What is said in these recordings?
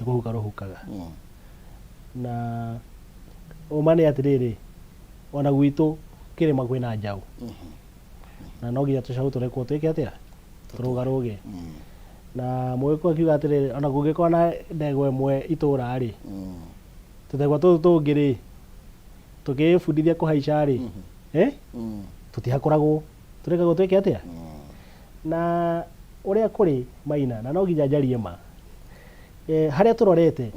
nikuhuka ruhukaga na umane atiriri ona gwitu kirima kwina njau na no nginya tucagu turekwo twike atia turugaruge na mwiko akiuga atiriri ona gugikwa na ndegwa imwe itura ri tutegwa tungiri tukibundithia kuhaica ri tutihakoragwo turekagwo twike atia na uria kuri Maina na no nginya njarie ma haria turorete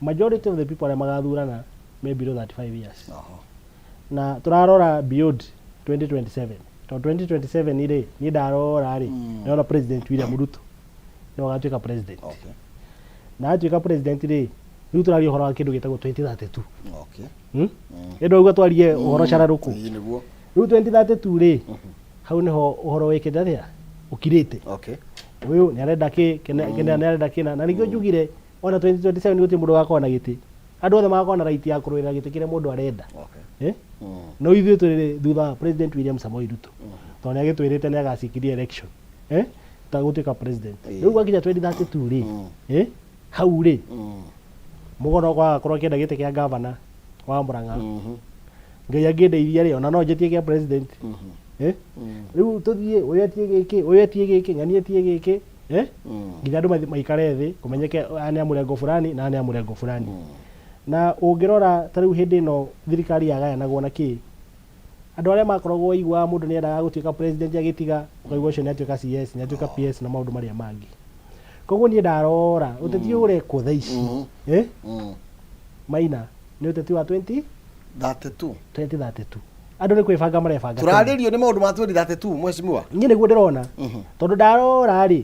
majority of the people are magathurana maybe below 35 years na turarora beyond 2027 to 2027 ire ni darora ri na president William Ruto no agatuika president na atuika president ri riu turari horo wa kindu gitagwo 2032 endo uga twarie horo cararuku riu 2032 ri hau niho horo wikite atia ukirite uyu ni arenda kena ni arenda kina na nikio njugire ona 2027 guti mundu gakona na giti andu othe magakona right ya kuruira giti kire mundu arenda no ithuĩ tũrĩ thutha president William Samoei Ruto tondũ nĩagĩtwĩrĩte nĩagacikirie election tagũtuĩka president rĩu gwakinya 2032 rĩ hau rĩ mũgono gwakorwo kĩenda gĩtĩ kĩa governor wa Murang'a Ngai angĩndeithia rĩ ona no njetie kĩa president rĩu tũthiĩ ũyũ etie gĩkĩ ng'ani etie gĩkĩ nginya andũ maikare thĩ kũmenyeke nĩ a mũrengo fulani na nĩ a mũrengo fulani na ũngĩrora ta rĩu hĩndĩ ĩno thirikari yagayanagwo na kĩ andũ arĩa makoragwo igua mũndũ nĩ endaga gũtuĩka president agĩtiga ũkaigua ũcio nĩ atuĩka CS nĩ atuĩka PS na maũndũ marĩa mangĩ koguo niĩ ndarora ũteti ũrekwo thaa ici Maina nĩ ũteti wa 2032 andũ nĩ kwĩbanga marebanga turarĩrio nĩ maũndũ ma 2032 mheshimiwa niĩ nĩguo ndĩrona tondũ ndarora rĩ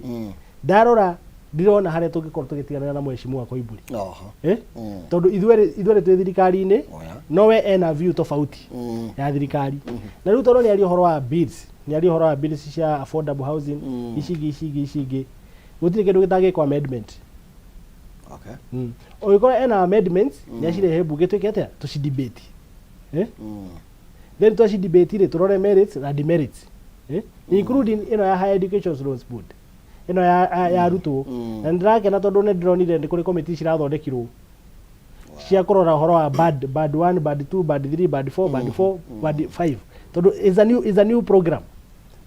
ndarora ndirona haria tũngĩkorwo tũgĩtiganĩra na mheshimiwa Koimburi tondũ ithuĩ twĩ thirikari-inĩ nowe ena view tofauti ya thirikari na rĩu tondũ nĩ ari ũhoro wa bills nĩ ari ũhoro wa bills cia affordable housing icingĩ gũtirĩ kĩndũ gĩtangĩkwo amendment ũgĩkorwo ena amendments nĩ acirehe mbunge twĩke atĩa tũcidebate then twacidebate rĩ tũrore merits na demerits including ĩno ya Higher Education Loans Board ino ya Ruto na ndirakena tondu ne ndronire ndi kuri committee cirathondekirwo cia kurora horo wa bad 1 bad 2 bad 3 bad 4 bad 5 tondu is a new program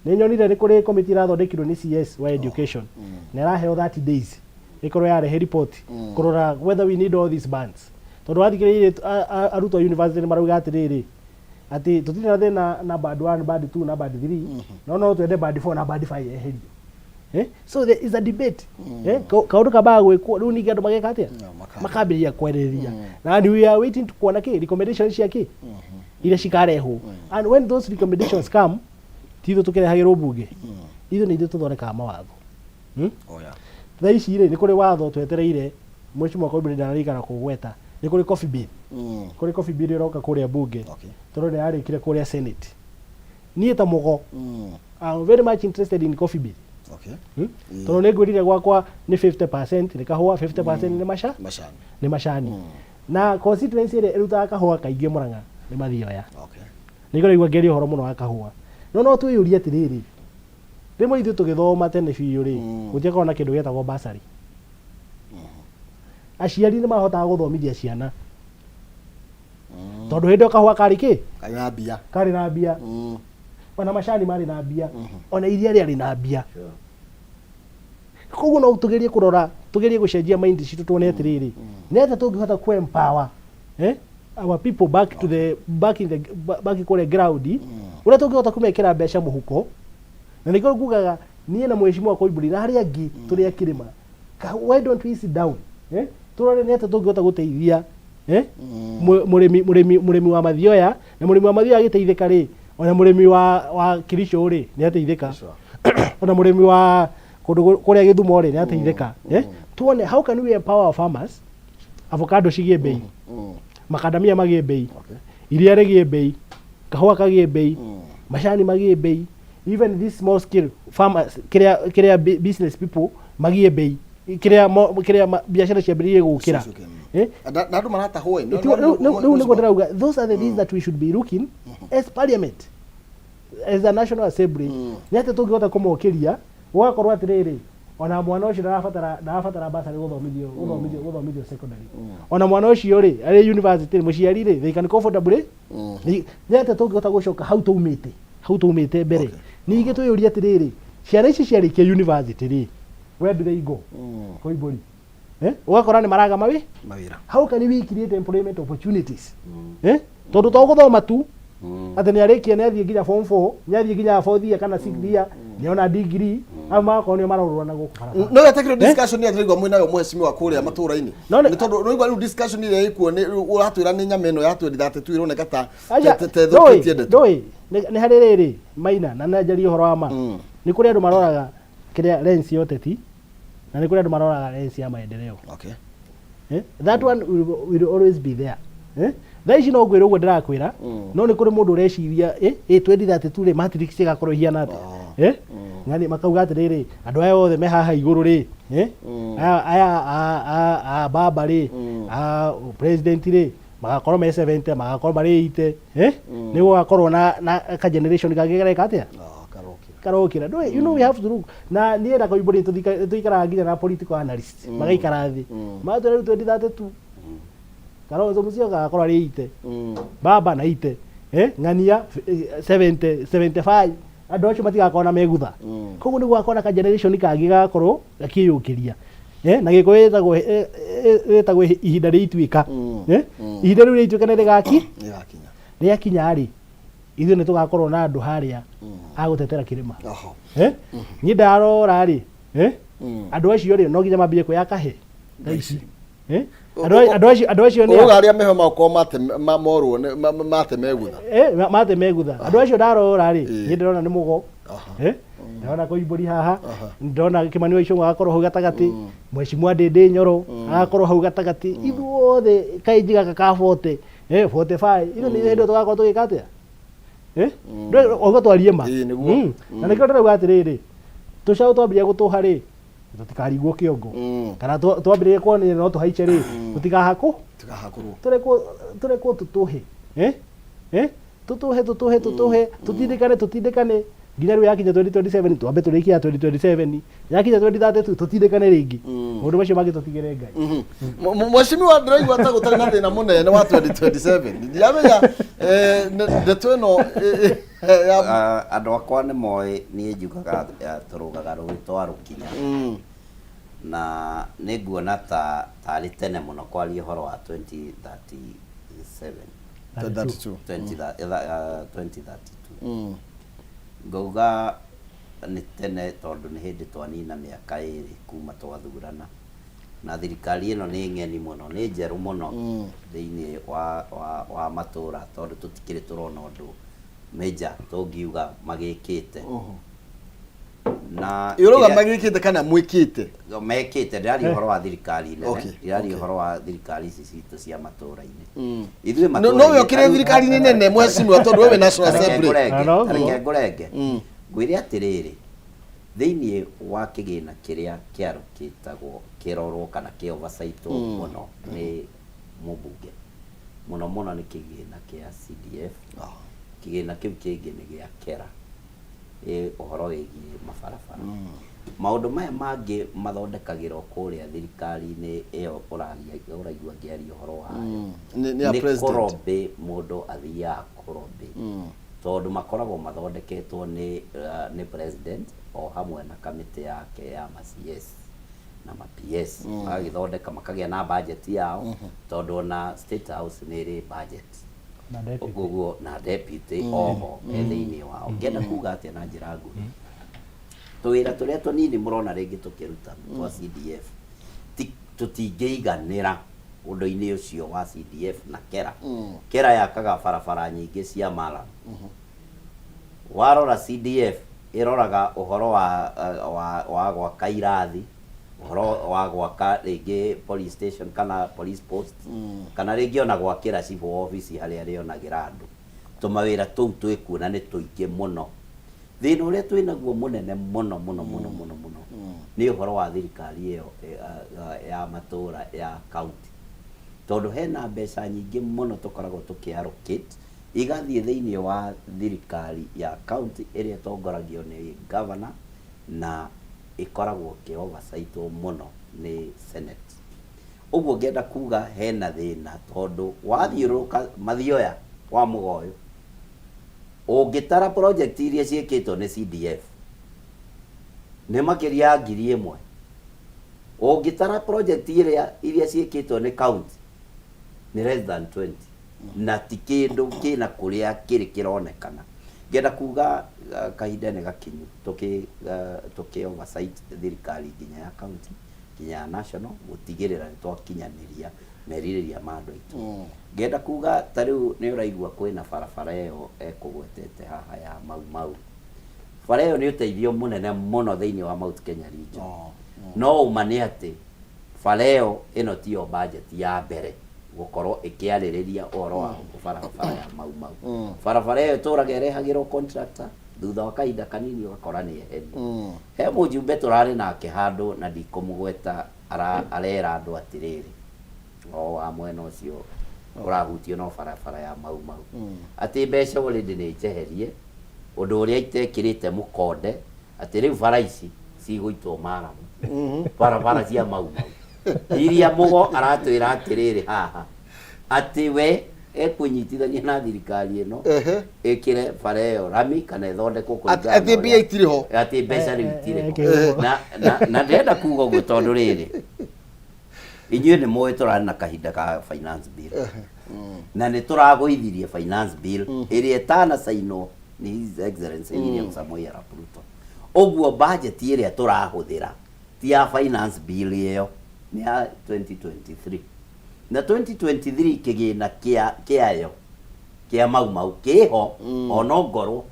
ne nyonire ndi kuri committee irathondekirwo ni CS wa education na raheo 30 days ikoro ya rehe report kurora whether we need all these bands tondu wathikiriire aruto university marauga atiriri ati tutina thina na bad 1 bad 2 na bad 3 no twende bad 4 na bad 5 eherio so there is a debate kaundu kabaga gwikwo riu ningi andu mageka atia makambĩrĩria kwarĩrĩria na we are waiting to kuona ki recommendations cia ki ile cikarehwo and when those recommendations come titho tukirehagĩrwo bunge ithu nĩ ithuĩ tũthondekaga mawatho thaa ici rĩ nĩ kũrĩ watho twetereire mheshimiwa Koimburi ndararikana kũgweta nĩ kũrĩ coffee bill kũrĩ coffee bill ĩroka kũrĩa bunge tondũ nĩ yarĩkire kũrĩa senate niĩ ta mũgo I'm very much interested in coffee bill tondũ nĩ ngwĩrire gwakwa nĩ 50% nĩ kahũa 50% nĩ macani na constituency ĩrĩa ĩrutaga kahũa kaingĩ Murang'a nĩ Mathioya nĩ ngĩraigua ngĩaria ũhoro mũno wa kahũa no twĩyũrie atĩrĩrĩ rĩmwe ithuĩ tũgĩthoma tene biũ rĩ gũtiakorwo na kĩndũ gĩtagwo bursary aciari nĩ mahotaga gũthomithia ciana tondũ hĩndĩ ĩyo kahũa karĩ kĩ karĩ na mbia ona macani marĩ na mbia ona iria rĩarĩ na mbia koguo no tugerie kurora tugerie gucenjia mind citũ tuone atirĩrĩ nĩatĩa tũngĩhota ku empower our people back kũrĩa ground ũrĩa tũngĩhota kũmekĩra mbeca mũhuko na nĩkĩo ngugaga niĩ na mheshimiwa Koimburi na harĩa angĩ tũrĩ akĩrĩma why don't we sit down turore nĩatĩa tũngĩhota gũteithia mũrĩmi wa Mathioya na mũrĩmi wa Mathioya agĩteithĩka rĩ ona mũrĩmi wa Kirisho rĩ nĩ ateithĩka ona mũrĩmi wa kũrĩa Gĩthumo rĩ nĩ ateithĩka tuone how can we empower our farmers avocado cigĩe bei makadamia magĩe bei iria rĩgĩe bei kahũa kagĩe bei macani magĩe bei even this small scale farmers kĩrĩa business people magĩe bei kĩrĩa biashara ciambĩrĩrie gũkĩra na andũ maratahwo rĩu nĩguo ndĩrauga those are the things that we should be looking as parliament as a national assembly nĩ atĩ tũngĩhota kũmokĩria gũgakorwo atĩrĩrĩ ona mwana ucio ndafatara basari guthomithio secondary ona mwana ucio ri ari university muciari ri they can comfortably nete tungihota gucoka hau tumite mbere ningi tuyuria atiriri ciana ici ciarikia university ri where do they go koibori ugakora ni maraga mawira how can we create employment opportunities tondu to guthoma tu ati ni arikia ni athie nginya form 4 ni athie nginya 4th year kana 6th year ni ona degree ama ko ni marorwa na guku bara no ya tekiro discussion ya thrigo mwina yo mweshimiwa kuria matura-ini ni tondu no igwa discussion ile ikuo ni uratwira ni nyameno ya 2032 ironeka ta ndoi ni hari riri maina na najari horo wa ma ni kuri andu maroraga kiria lens yoteti na ni kuri andu maroraga lens ya maendeleo okay that one will always be there thaici no ngwira uguo ndirakwira no ni kuri mundu ureciria 2032 ri matrix igakorwo hiana ati ngani makauga atiriri andu aya othe me haha iguru ri aya baba ri president ri magakorwo me 70 magakorwo mari 80 ni gugakorwo na ka generation gagereka atia karokira do you know we have to look na ni era koibori tuikara nginya na political analyst magaikara thi matore 2032 Kalonzo Musyoka agakorwo ari 80 baba na 80 ng'ania 70 75 andu acio matigakorwo megutha koguo ni gwakorwo ka generation kangĩ gakorwo gakiyũkĩria na gĩkũyĩtagwo ĩtagwo ihinda rĩituĩka ihinda rĩu rĩituĩka nĩ rĩakinya rĩ ithuĩ nĩ tũgakorwo na andũ harĩa agũtetera kĩrĩma niĩ ndarora rĩ andũ acio rĩ no nginya mambie kwĩyaka he thaici andũ acio nĩ ugaria meho mako morwo mate megutha mate megutha andũ acio ndarora rĩ niĩ ndĩrona nĩ mũgo ndona Koimbũri haha ndona Kimani wa Icũng'wa agakorwo hau gatagati Mheshimiwa Ndĩndĩ Nyoro agakorwo hau gatagati ithuothe kainji gaka ka 40 45 ithuĩ nĩ hĩndĩ tũgakorwo tũgĩka atĩa ũguo twarie ma na nĩkĩo ndĩrauga atĩrĩrĩ tũcaũ twambĩrĩria gũtũha rĩ tutikarigwo kĩongo kana twambĩrĩrie kuonania no tũhaice rĩ tũtikahakwo tũrekwo tũtũhe tũtũhe tutindĩkane nginya rĩu yakinya 2027 twambe tũrĩkia 2027 yakinya 2032 tutindĩkane rĩngĩ maũndũ macio mangĩ tũtigĩre Ngai Mheshimiwa ndĩraigua ta gũtarĩ na thĩna mũnene wa 2027 ndiramenya ndeto ĩno andũ akwa nĩ moĩ niĩ njugaga tũrũgaga rũĩ twa rũkinya na nĩ nguona tarĩ tene mũno kwaria ũhoro wa 2032 ngauga nĩ tene tondũ nĩ hĩndĩ twanina mĩaka ĩrĩ kuma twathurana na thirikari ĩno nĩ ng'eni mũno nĩ njerũ mũno thĩinĩ wa matũra tondũ tũtikĩrĩ tũrona ũndũ major tũngiuga magĩkĩte na iroga magĩkĩte kana mwĩkĩte mekĩte ndĩrari ũhoro wa thirikari nene ndĩrari ũhoro wa thirikari ici citũ cia matũra-inĩ ithuĩ matũra no wĩokĩre thirikari nene Mheshimiwa tondũ wewe National Assembly ngorenge ngwĩre atĩrĩrĩ thĩinĩ wa kĩgĩna kĩrĩa kĩarũkĩtagwo kĩrorwo kana kĩ oversight mũno nĩ mũmbunge mũno nĩ kĩgĩna kĩa CDF kĩgĩna kĩu kĩngĩ nĩ gĩa kera ũhoro wĩgiĩ mabarabara maũndũ maya mangĩ mathondekagĩrwo kũrĩa thirikari-inĩ ĩyo ũraigua ngĩaria ũhoro wayo nĩ kũrombe mũndũ athiaga kũrombe tondũ makoragwo mathondeketwo nĩ president o hamwe na kamĩtĩ yake ya ma-CS na ma-PS magagĩthondeka makagĩa na budget yao tondũ ona State House nĩ ĩrĩ budget ũguo na deputy oho thĩinĩ wao ngenda kuga atĩa na njĩra nguhĩ tũwĩra tũrĩa tũnini mũrona rĩngĩ tũkĩruta twa CDF tũtingĩiganĩra ũndũ-inĩ ũcio wa CDF na kera yakaga barabara nyingĩ cia mara warora CDF ĩroraga ũhoro wa gwaka irathi ũhoro wa gwaka rĩngĩ police station kana police post kana rĩngĩ ona gwakĩra civil office harĩa rĩonagĩra andũ tũmawĩra tũu twĩkuona nĩ tũingĩ mũno thĩna ũrĩa twĩnaguo mũnene mũno nĩ ũhoro wa thirikari ĩyo ya matũra ya county tondũ hena mbeca nyingĩ mũno tũkoragwo tũkĩallocate igathiĩ thĩinĩ wa thirikari ya county ĩrĩa tongoragio nĩ governor na ikoragwo ke oversight muno ni Senate. Uguo ngenda kuga hena thina tondu wathiuruka mathioya wa mugoyo ungitara project iria ciikitwo ni CDF ni makiria ya 1,000. Ungitara project iria ciikitwo ni county ni less than 20 na ti kindu kina kuria kiri kironekana. Ngenda kuga kahinda ni gakinyu tuki oversight thirikari nginya ya county nginya ya national gutigirira ni twakinyaniria meririria mandu itu. Ngenda kuga tariu ni uraigua kwina barabara iyo ekugwetete haha ya mau bara iyo ni uteithio munene muno thiini wa Mount Kenya region. No umane ati bara iyo ino tio budget ya mbere gukorwo ikiaririria oro wa barabara ya mau. Barabara iyo turaga irehagirwo contractor thutha wa kahinda kanini ugakora ni eheri. He mujumbe turari nake handu na ndikumugweta arera andu atiriri o wa mwena ucio urahutio no barabara ya mau ati mbeca already ni jeherie undu uria itekirite mukonde ati riu bara ici ciguitwo Maramu barabara cia mau iria mugo aratwira atiriri haha ati we ekunyitithania na thirikari ino ikire bara iyo rami kana ithondekwo kuringana ati mbia itiriho ati mbeca riu itiriho na ndenda kuga uguo tondu riri inyuĩ nĩ mũĩ tũrarĩ na kahinda ka finance bill na nĩ tũragũithirie finance bill ĩrĩa ĩtanacainwo nĩ His Excellency William Samoei Arap Ruto. Ũguo budget ĩrĩa tũrahũthĩra ti ya finance bill ĩyo nĩ ya 2023 na 2023 kĩgĩna kĩayo kĩa mau kĩho ona ngorwo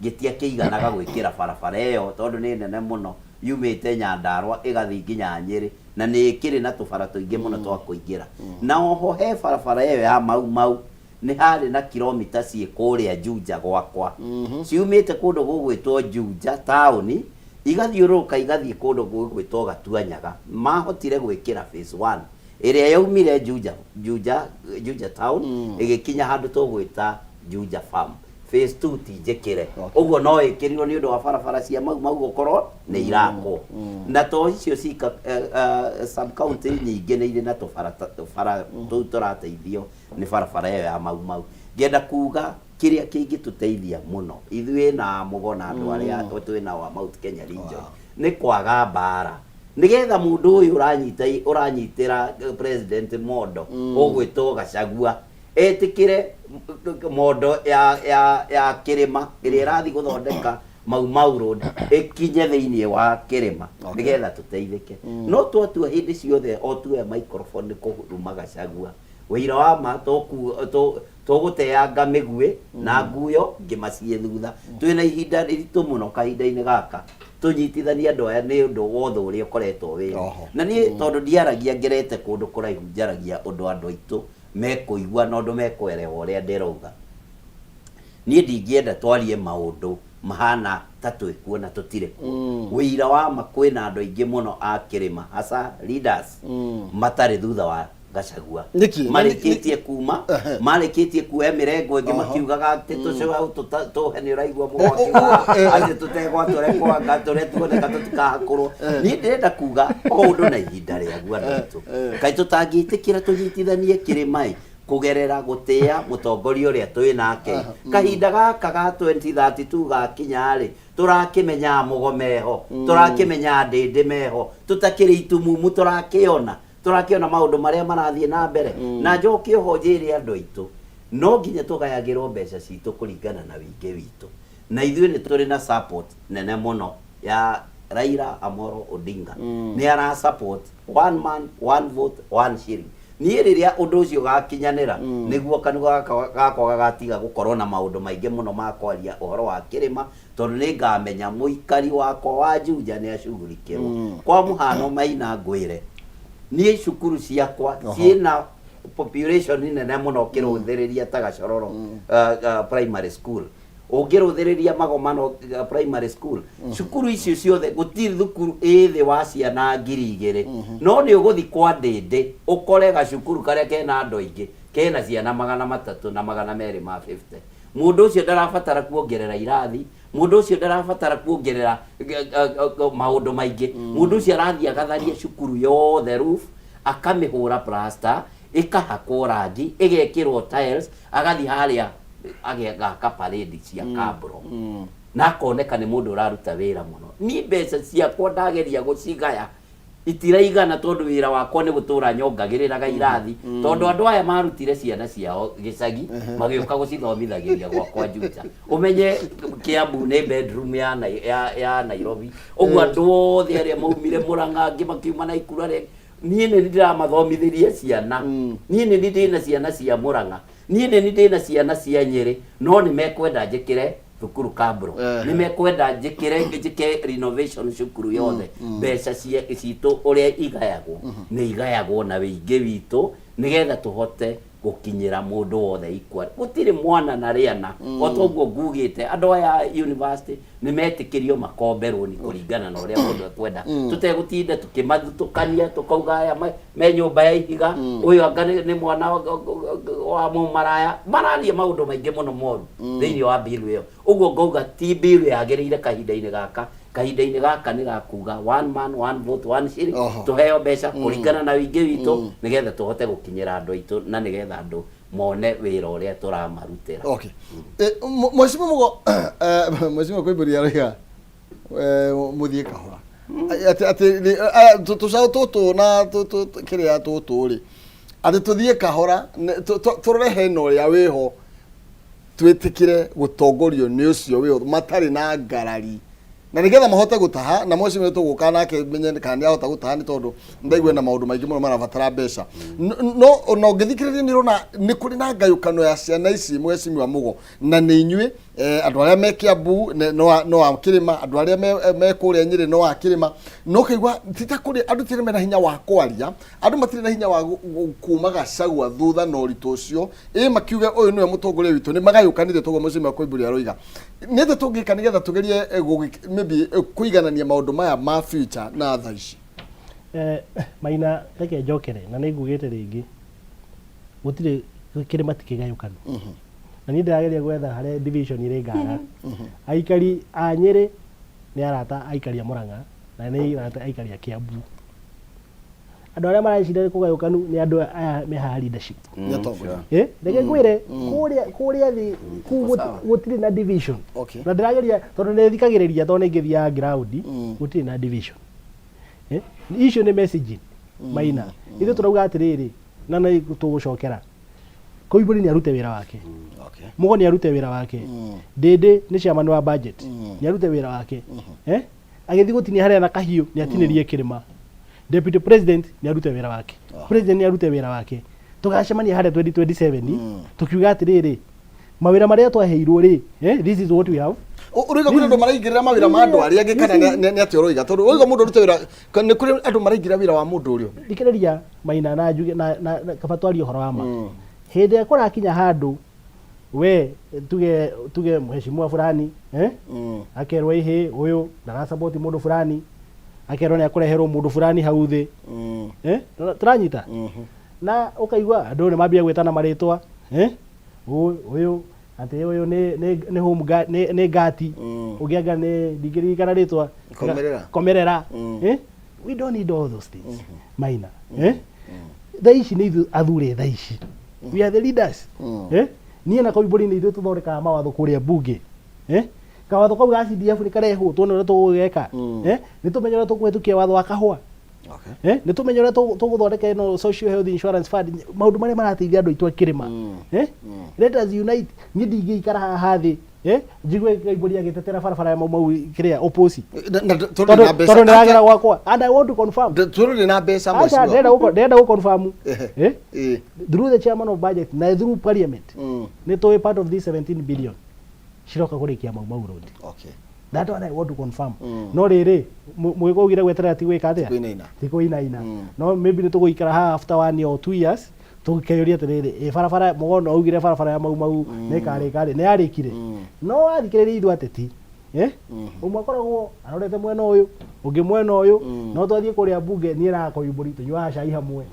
gĩtiakĩiganaga gwĩkĩra barabara ĩyo tondũ nĩ nene mũno yumĩte Nyandarua ĩgathiĩ nginya Nyeri na nĩ kĩrĩ na tũbara tũingĩ mũno twa kũingĩra. Na oho he barabara ĩyo ya mau nĩ harĩ na kilomita ciĩ kũrĩa Juja gwakwa ciumĩte kũndũ gũgwĩtwo Juja taũni igathiũrũrũka igathiĩ kũndũ gũgwĩtwo Gatuanyaga. Mahotire gwĩkĩra phase 1 ĩrĩa yaumire Juja town ĩgĩkinya handũ tũgwĩta Juja farm. Phase 2 ti njĩkĩre ũguo no ĩkĩrirwo nĩ ũndũ wa barabara cia mau gũkorwo nĩ irakwo na to icio cika sub county nyingĩ nĩ irĩ na tũbara tũu tũrateithio nĩ barabara ĩyo ya mau. Ngenda kuga kĩrĩa kĩngĩtũteithia mũno ithuĩ na Mugo na andũ arĩa twĩna wa Mount Kenya region nĩ kwaga mbara nigetha mundu uyu uranyitira president Mondo ugwitwo Gachagua etikire Mondo ya Kirima iria irathi guthondeka mau road ikinye thiini wa Kirima nigetha tuteithike. No twatua hindi ciothe o tuwe microphone kuhuruma Gachagua wira wa ma tuguteanga migwe na nguyo ngimacie thutha twina ihinda riritu muno kahinda-ini gaka tunyitithania andu aya ni undu wothe uria ukoretwo wi na ni tondu ndiaragia ngerete kundu kuraihu njaragia undu andu aitu mekuigua na undu mekwerewa uria ndirauga. Ni ndingienda twarie maundu mahana ta twikuona tutire ku wira wa ma kwina andu aingi muno a Kirima hasa leaders matari thutha wa Gachagua marikitie kuma marikitie kuhe mirengo ingi makiugaga ati tucio au tuhe uraigua Mugo akiuga ati tutegwa turekwa gatore tuoneka tutikahakorwo. Ni ndirenda kuga o undu na ihinda riaguo andu kai tutangiitikira tunyitithanie Kirima kugerera gutia mutongoria uria twi nake kahinda gaka ga 2032 gakinya ri turakimenya Mugo meho turakimenya Ndindi meho tutakiri itumumu turakiona maundu maria marathie na mbere na njoke uhonjire andu aitu no nginya tugayagirwo mbeca citu kuringana na wingi witu na ithuĩ nĩ tũrĩ na support nene muno ya Raila Amolo Odinga ni ara support one man one vote one shilling. Niĩ rĩrĩa ũndũ ũcio gakinyanĩra nĩguo kanua gakwa gagatiga gukorwo na maundu maingi muno ma kwaria uhoro wa Kirima tondu nĩ ngamenya muikari wakwa wa Juja nĩ acugurikirwo kwa muhano Maina Ngwire ni cukuru ciakwa ciina population nene muno kiruthiriria ta Gachororo primary school ungiruthiriria Magomano primary school cukuru icio ciothe gutiri thukuru ithi wa ciana 2,000 no ni uguthi kwa Ndindi ukore gacukuru karia kena andu aingi kena ciana 300 na 250. Mundu ucio ndarabatara kuongerera irathi mundu ucio ndarabatara kuongerera maundu maingi mundu ucio arathia agatharia cukuru yothe roof akamihura plaster ikahakwo rangi igekirwo tiles agathi haria ageka parade cia kabro na akoneka ni mundu uraruta wira muno ni mbeca ciakwa ndageria gucigaya itiraigana tondu wira wakwa ni gutura nyongagiriraga irathi tondu andu aya marutire ciana ciao gicagi magioka gucithomithagiria gwakwa Juja umenye Kiambu ni bedroom ya Nairobi ogwa andu othe aria maumire Murang'a ngi makiuma na Ikurare nie ni ndiramathomithirie ciana nie ni ndina ciana cia Murang'a nie ni ndina ciana cia Nyeri no ni mekwenda njikire thukuru Kabro ni mekwenda njike renovation cukuru yothe mbeca citu uria igayagwo ni igayagwo na wingi witu nigetha tuhote gukinyira mundu wothe equal gutire mwana na riana otoguo ngugite andu aya university ni metikirio makomberwo ni kuringana na uria mundu ekwenda tutegutinda tukimathutukania tukauga aya me nyumba ya ihiga uyu anga ni mwana wa mumaraya mararia maundu maingi muno moru thiini wa bill iyo uguo ngauga ti bill yagirire kahinda-ini gaka ni gakuga one man one vote one shilling tuheo mbeca kuringana na wingi witu nigetha tuhote gukinyira andu aitu na nigetha andu mone wira uria turamarutira. Okay. Mheshimiwa Koimburi ariga muthie kahora ati tucao tutu na kiria tutu ri ati tuthie kahora turore hena uria wiho twitikire gutongorio ni ucio wiho matari na ngarari na nigetha mahote gutaha na mheshimiwa tuguka nake menye kana ni ahota gutaha ni tondu ndaigwe na maundu maingi muno marabatara mbeca no ngithikiriria ni rona ni kuri na ngayukano ya ciana ici mheshimiwa Mugo na ni inyui andu aria me Kiambu no akirima andu aria me kuria Nyeri no akirima no kaigwa tita kuri andu tire mena hinya wa kwaria andu matire na hinya wa kuma gacagwa thutha no ritu ucio makiuge uyu niwe mutongoria witu ni magayukanire togo mheshimiwa Koimburi aroiga nithe tungika nigetha tugerie maybe kuiganania maundu maya ma future na thaa ici Maina reke njokere na ningugite ringi gutire kirima tikigayukano na ni ndirageria gwetha hare division ire ngara aikari a Nyeri ni arata aikari a Murang'a na ni arata aikari a Kiambu andu aria maracindana kugayukanu ni andu aya me ha leadership ndege ngwire kuria thi gutire na division na ndirageria tondu ni thikagiriria tondu ngithia ground gutire na division issue ni message Maina ithu turauga atiriri na na tugucokera Koimburi ni arute wira wake Mugo ni arute wira wake Dede ni chairman wa budget ni arute wira wake agithi gutinia haria na kahiu ni atinirie kirima Deputy President ni arute wira wake President ni arute wira wake tugacemania haria 2027 tukiuga atiriri mawira maria twaheirwo ri this is what we have uriga kuri andu maraingirira mawira ma andu aria ngikana ni ati uriga tondu uriga mundu arute wira ni kuri andu maraingirira wira wa mundu urio dikiriria Maina na njuge na kabatwari horo wa ma hindi ya kurakinya handu we tuge mheshimiwa fulani akerwo ihe uyu na support mundu fulani akerwo ni akureherwo mundu fulani hau thi turanyita na ukaigwa andu ni mambia gwetana maritwa uyu ati uyu ni home guard ni gati ugianga ni digiri kana ritwa komerera we don't need all those things Maina thaici ni athure thaici we are the leaders nie na Koimburi ni ithu tuthoreka mawatho kuria bunge kawatho kau ga CDF ni karehu tuone ura tugeka ni tumenyera tukuhetukia watho wa kahua ni tumenyera tuguthondeka no social health insurance fund maundu mari marateithia andu itwa kirima let us unite ni ndingiikara haha thi njigwe Koimburi agitetera barabara ya mau kiria opposite tondu niragira gwakwa and I want to confirm turu na mbeca mheshimiwa ndenda go confirm through the chairman of budget na through parliament ni to part of this 17 billion shiroka kurikia mau road that one I want to confirm no riri mwigogire gwetera ati gwika atia tiko ina no maybe ni tuguikara ha after 1 or 2 years tukeyuria atiriri barabara mugono augire barabara ya mau ni kare ni arikire no athikiriria ithu ateti umwe koragwo arorete mwena uyu ungi mwena uyu no twathie kuria bunge ni ra Koimburi tunywa cai hamwe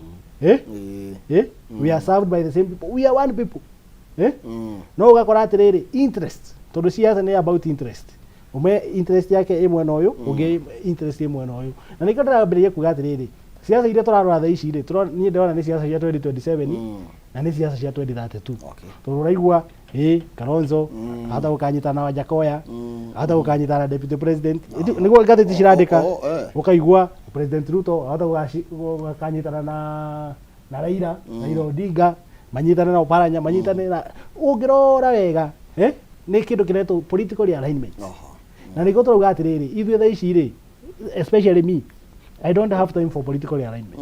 we are served by the same people we are one people no ugakora atiriri interest tondu siasa ni about interest umwe interest yake ĩ mwena ũyũ ũngĩ interest ĩ mwena ũyũ na nĩkĩo ndĩrambĩrĩria kuga atĩrĩrĩ siasa iria tũrarora thaa ici rĩ niĩ ndĩrona nĩ siasa cia 2027 na nĩ siasa cia 2032 tũraigua Kalonzo hata gũkanyitana na Wajakoya hata gũkanyitana na deputy president nĩguo ngathĩti cirandĩka ũkaigua president Ruto hata gũkanyitana na Raila Odinga manyitane na Oparanya manyitane na ũngĩrora wega nĩ kĩndũ kĩretwo political alignment na nĩguo tũrauga atĩrĩrĩ ithuĩ thaa ici rĩ especially me I don't have time for political alignment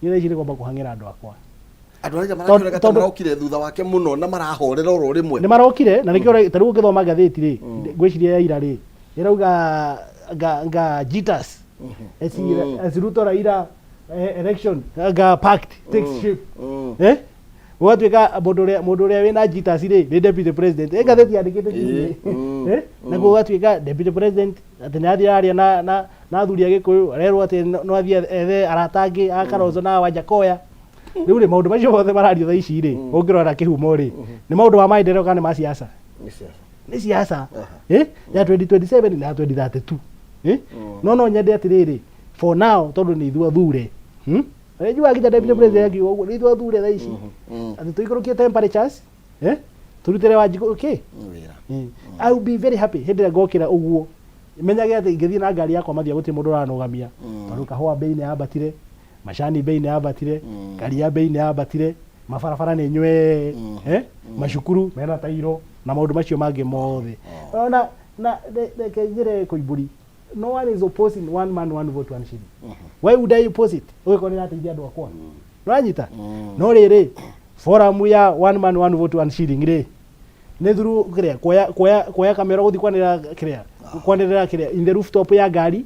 niĩ thaa ici nĩ kwamba kũhang'ĩra andũ akwa andũ arĩa marakĩrega ta marokire thutha wake mũno na marahorera oro rĩmwe nĩ marokire na nĩkĩo tarĩu ũngĩthoma ngathĩti rĩ ngwĩciria ya ira rĩ ĩrauga jitters as Ruto Raila election pact takes shape ũgatuĩka mũndũ ũrĩa wĩna jitters rĩ nĩ deputy president ngathĩti yandĩkĩte kiugo naguo ũgatuĩka deputy president atĩ nĩ athiĩ aria na athuri a Gĩkũyũ arerwo atĩ no athiĩ ethe arata angĩ a Kalonzo na Wajakoya rĩu rĩ maũndũ macio mothe marario thaa ici rĩ ũngĩrora kĩhumo rĩ nĩ maũndũ ma maendeleo kana nĩ ma siasa nĩ siasa ya 2027 na 2032 no nyende atĩrĩrĩ for now tondũ nĩ ithuĩ athure njua nginya deputy president akiuga ũguo nĩ ithuĩ athure thaa ici atĩ tũikũrũkie temperatures turutire Wanjikũ okay I will be very happy hĩndĩ ĩrĩa ngokĩra ũguo menyage atĩ ingĩthiĩ na ngari yakwa mathia gũtirĩ mũndũ ũranũgamia tondũ kahũa bei nĩ yabatire macani bei nĩ yabatire karia bei nĩ yabatire mabarabara nĩ nywe macukuru mena tairo na maũndũ macio mangĩ mothe na kengire Koimbũri no one is opposing one man one vote one shilling why would I oppose it ũgĩkorwo nĩ rateithia andũ akwa nĩwanyita no rĩrĩ forum ya one man one vote one shilling rĩ nĩ through kĩrĩa kuoya kamera gũthiĩ kwanĩrĩra kĩrĩa in the rooftop ya ngari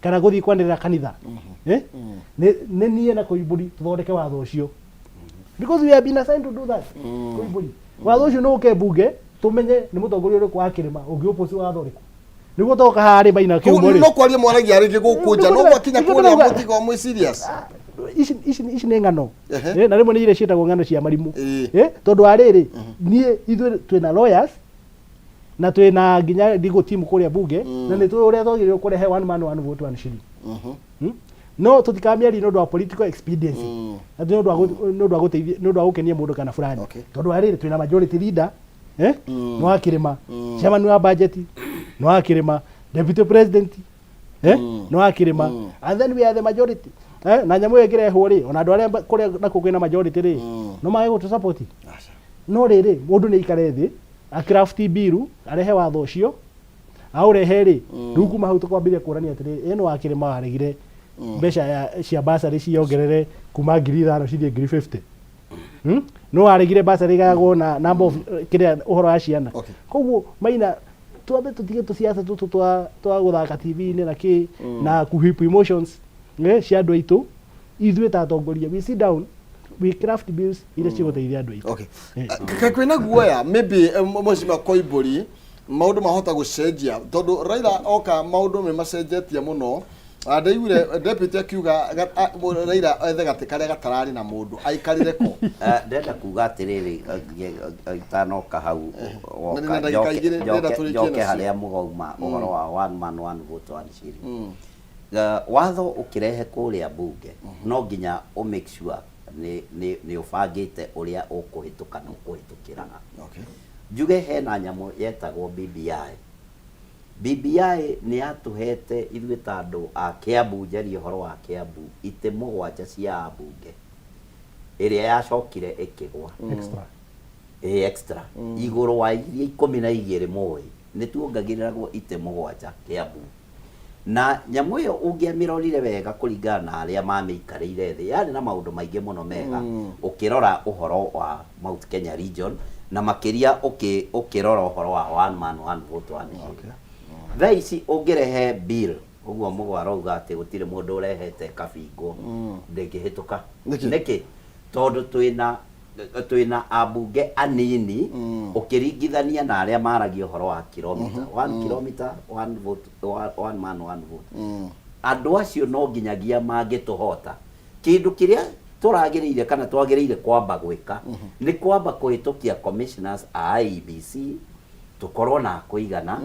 kana gũthiĩ kwanĩrĩra kanitha nĩ niĩ na Koimbũri tũthondeke watho ũcio because we have been assigned to do that Koimbũri watho ũcio nĩ ũke bunge tũmenye nĩ mũtongoria ũrĩkũ wa kĩrĩma ũngĩoposi watho ũrĩkũ nĩguo toka harĩ Maina kĩhumo rĩ no kwaria mwaragia rĩngĩ gũkũ nja no gwakinya kũrĩa mũtigo mwe serious ici nĩ ng'ano na rĩmwe nĩ iria ciĩtagwo ng'ano cia marimũ tondũ arĩrĩ niĩ ithuĩ twĩna lawyers na twĩna nginya legal team kũrĩa bunge na nĩ tũĩ ũrĩa twagĩrĩirwo kũrehe one man one vote one shilling no tũtikamĩaria nĩ ũndũ wa political expediency na nĩ ũndũ wa gũkenia mũndũ kana fulani tondũ arĩrĩ twĩna majority leader no akĩrĩma chairman wa budget no akĩrĩma deputy president no akĩrĩma and then we are the majority na nyamũ ĩngĩrehwo rĩ ona andũ arĩa kũrĩa nakũ kwĩna majority rĩ no mage gũtũ support no rĩrĩ mũndũ nĩ aikare thĩ akrafti biru arehe watho ũcio aũrehe rĩ rĩu kuma hau tũkwambĩrĩria kũrania atĩrĩrĩ ĩno wakĩrĩma waregire mbeca cia basarĩ ciongerere kuma 5,000 cithiĩ 50,000 no waregire basarĩ igayagwo na number of kĩrĩa ũhoro wa ciana koguo Maina twambe tũtige tũciaca tũtũ twa gũthaka TV-inĩ na kĩ na kuhip emotions cia andũ aitũ ithuĩ ta atongoria we sit down we craft bills iria cigũteithia andũ aitũ kwĩna guoya maybe Mheshimiwa Koimbũri maũndũ mahota gũcenjia tondũ Raila oka maũndũ me macenjetie mũno ndaigire deputy akiuga Raila ethe gatĩ karĩa gatararĩ na mũndũ aikarire ko ndenda kuga atĩrĩrĩ itanoka hau njoke harĩa mũgauma ũhoro wa one man one vote one shilling watho ũkĩrehe kũrĩa bunge no nginya make sure nĩ ũbangĩte ũrĩa ũkũhĩtũka na ũkũhĩtũkĩra njuge hena nyamũ yetagwo BBI nĩ yatũhete ithuĩ ta andũ a Kiambu njaria ũhoro wa Kiambu itĩ mũgwanja cia ambunge ĩrĩa yacokire ĩkĩgwa extra igũrũ wa iria 12 moĩ nĩ tuongagĩrĩragwo itĩ mũgwanja Kiambu na nyamũ ĩyo ũngĩamĩrorire wega kũringana na arĩa mamĩikarĩire thĩ yarĩ na maũndũ maingĩ mũno mega ũkĩrora ũhoro wa Mount Kenya region na makĩria ũkĩrora ũhoro wa one man one vote one shilling thaa ici ũngĩrehe bill ũguo mũgwara uga atĩ gũtirĩ mũndũ ũrehete kabingo ndĩngĩhĩtũka nĩkĩ tondũ twĩna ambunge anini ũkĩringithania na arĩa maragia ũhoro wa kilomita 1 kilometer one vote one man one vote andũ acio no nginyagia mangĩtũhota kĩndũ kĩrĩa tũragĩrĩire kana twagĩrĩire kwamba gwĩka nĩ kwamba kũhĩtũkia commissioners a IEBC tukorwo na kuigana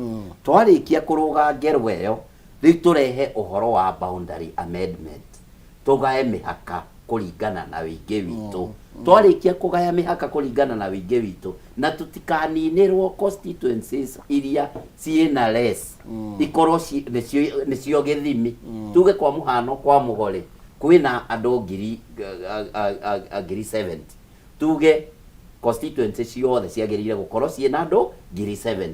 twarikia kuruga ngero iyo riu turehe uhoro wa boundary amendment tugae mihaka kuringana na wingi witu twarikia kugaya mihaka kuringana na wingi witu na tutikaninirwo constituencies iria ciina less ikorwo nicio githimi tuge kwa muhano kwa Mugore kwina andu ngiri 70 tuge constituency ciothe ciagirire gukorwo ciina andu ngiri 70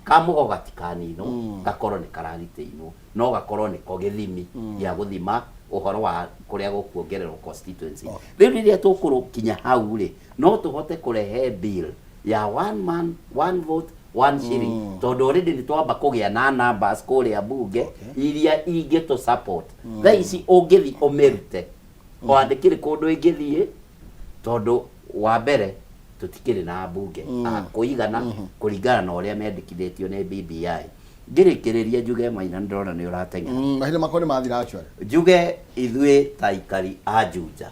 kamugo gatikanino gakorwo ni karagiteirwo no gakorwo ni ko githimi ya guthima uhoro wa kuria gukuongererwo constituency riu riria tukurukinya hau ri no tuhote kurehe bill ya one man one vote one shilling tondu already ni twamba kugia na numbers kuria bunge iria ingeto support tha ici ungithi umerute wandikire kundu ingithie tondu wa mbere tutikiri na bunge kuigana kuringana na uria mendikithitio ni BBI ngirikiriria njuge Maina ndona ni urateng'era mahina makoni mathira actually njuge ithui taikari a Juja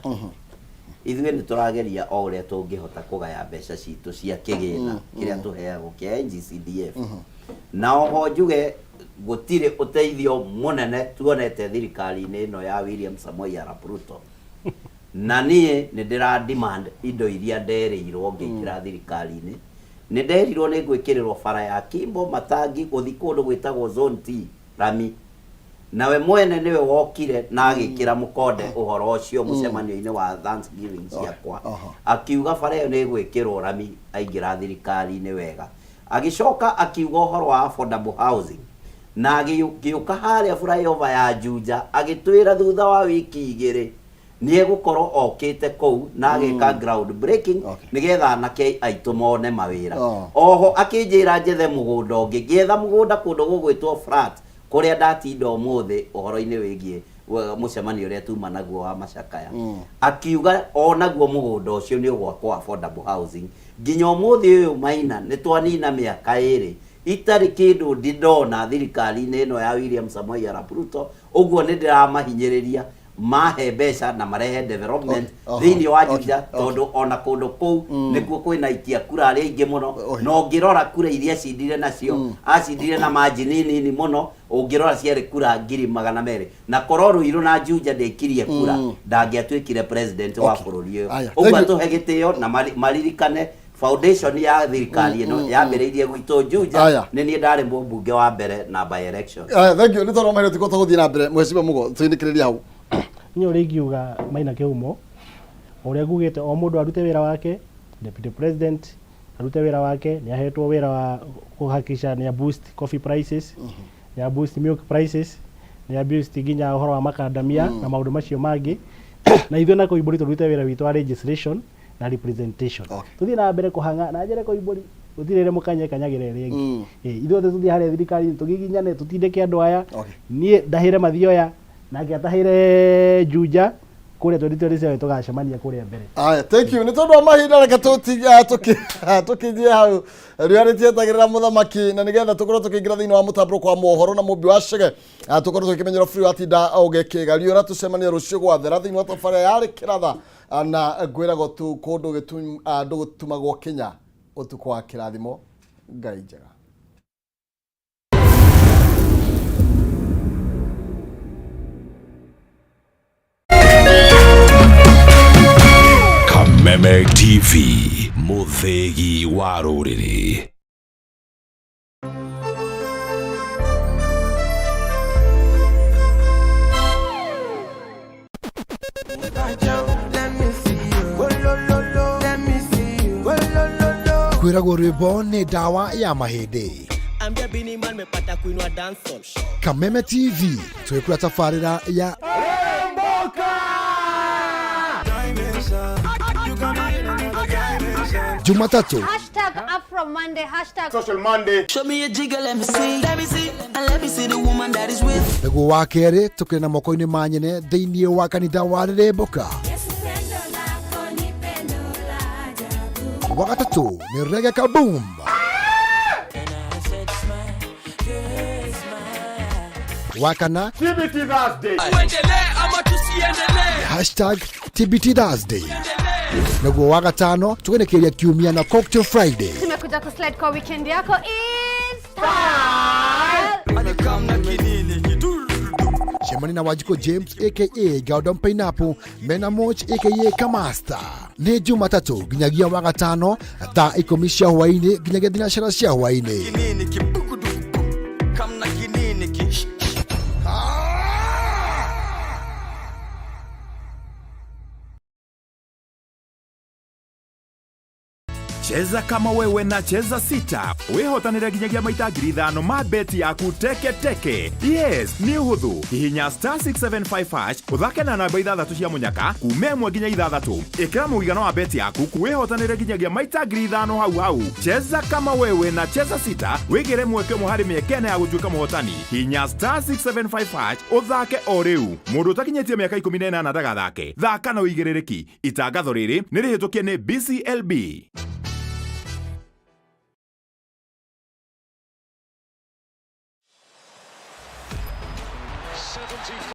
ithui ni turageria o uria tungihota kugaya mbeca citu cia kigina kiria tuheagwo kia NGCDF na oho njuge gutire uteithio munene tuonete thirikari-ini ino ya William Samoei Arap Ruto na nie ni ndira demand indo iria nderirwo ngikira thirikari-ini ni nderirwo ni gwikirirwo bara ya Kimbo Matangi guthi kundu gwitagwo zone T Rami nawe mwene niwe wokire na agikira mukonde uhoro ucio mucemanio-ini wa Thanksgiving ciakwa akiuga bara iyo ni gwikirwo Rami aingira thirikari-ini wega agicoka akiuga uhoro wa affordable housing na agiuka haria flyover ya Juja agitwira thutha wa wiki igiri ni egukorwo okite kou na agika ground breaking nigetha anake aitu mone mawira oho akinjira njethe mugunda ungi ngietha mugunda kundu gugwitwo flat kuria ndatinda umuthi uhoro-ini wigie mucemanio uria tuma naguo wa Macakaya akiuga onaguo mugunda ucio ni ugwakwo affordable housing nginya umuthi uyu Maina ni twanina miaka iri itari kindu ndona thirikari-ini ino ya William Samoei Arap Ruto uguo ni ndiramahinyiriria mahe mbeca na marehe development thiini wa Juja tondu ona kundu kou nikuo kwina ikia kura ari ingi muno no ngirora kura iria cindire nacio acindire na margin nini muno ungirora ciari kura 200,000 na Kororo Iru na Juja ndekirie kura ndangiatwikire president wa bururi uyu uguo tuhe gitio na maririkane foundation ya thirikari ino yambiriirie gwito Juja ni nie ndari mbunge wa mbere na by election thank you ni tondu mahire tikota guthii na mbere mweciba mugo twindikiriria hau nyo rigiuga Maina Kihumo uria gugite o mundu arute wira wake deputy president arute wira wake ni ahetwo wira wa kuhakisha ni boost coffee prices ni boost milk prices ni boost ginya uhoro wa makadamia na maundu macio mangi na ithuĩ na Koimbũri tũrute wĩra witũ wa registration na representation tuthi na mbere kuhanga na njere Koimbũri utirere mukanye kanyagire rĩngĩ ithuothe tuthi harĩa thirikari tugiginyane tutindeke andũ aya nie ndahire mathioya na ngiatahire Juja kuria 2027 tugacemania kuria mbere thank you ni tondu wa mahinda reke tukijie hau riari tietagirira muthamaki na nigetha tukorwo tukiingira thiini wa mutambo kwa mohoro na mumbi wa Chege tukorwo tukimenyera free atinda ugekigario ra tucemania rucio gwathera thiini wa tabara yari kiratha na ngwirago tu kundu gutumagwo Kenya utuko wa kirathimo Ngai njega. Kameme TV, muthegi wa ruriri. Kwiragwo rwimbo ni dawa ya mahindi. Kameme TV twikura tafarira ya Jumatatu #AfroMonday Social Monday. Show me a jigger, let me see, and let me see the woman that is with. Ego wa kere tukina moko-ini manyene thiini wa kanitha wa Remboka. Wakatatu ni Reggae Kaboom. Wakana TBT Thursday. #TBT Thursday. Nego wagatano tugenekeria kiumia na Cocktail Friday. kuja kuslide kwa weekend yako in style. Shemani na Wajiko James aka Gaudon Pineapple, Mena Moch aka Kamasta. Ni Jumatatu ginyagia wagatano thaa 10 cia hwaini ginyagia thinacara cia hwaini. Cheza kama wewe na cheza sita. Wehotanire ginyagia maita 5,000 ma beti yaku teke teke. Yes, ni uhuthu. Hihinya *675# uthake na namba 6 cia munyaka kume 1 nginya 6. Ikira muigana wa beti yaku kuwehotanire ginyagia maita 5,000 hau. Cheza kama wewe na cheza sita. Wigire mweke muhari miekene ya gutuika muhotani. Hihinya *675# uthake o riu. Mundu utakinyetie miaka 18 ndagathake. Thaka na uigirereki. Itangatho riri nirihitukie ni BCLB.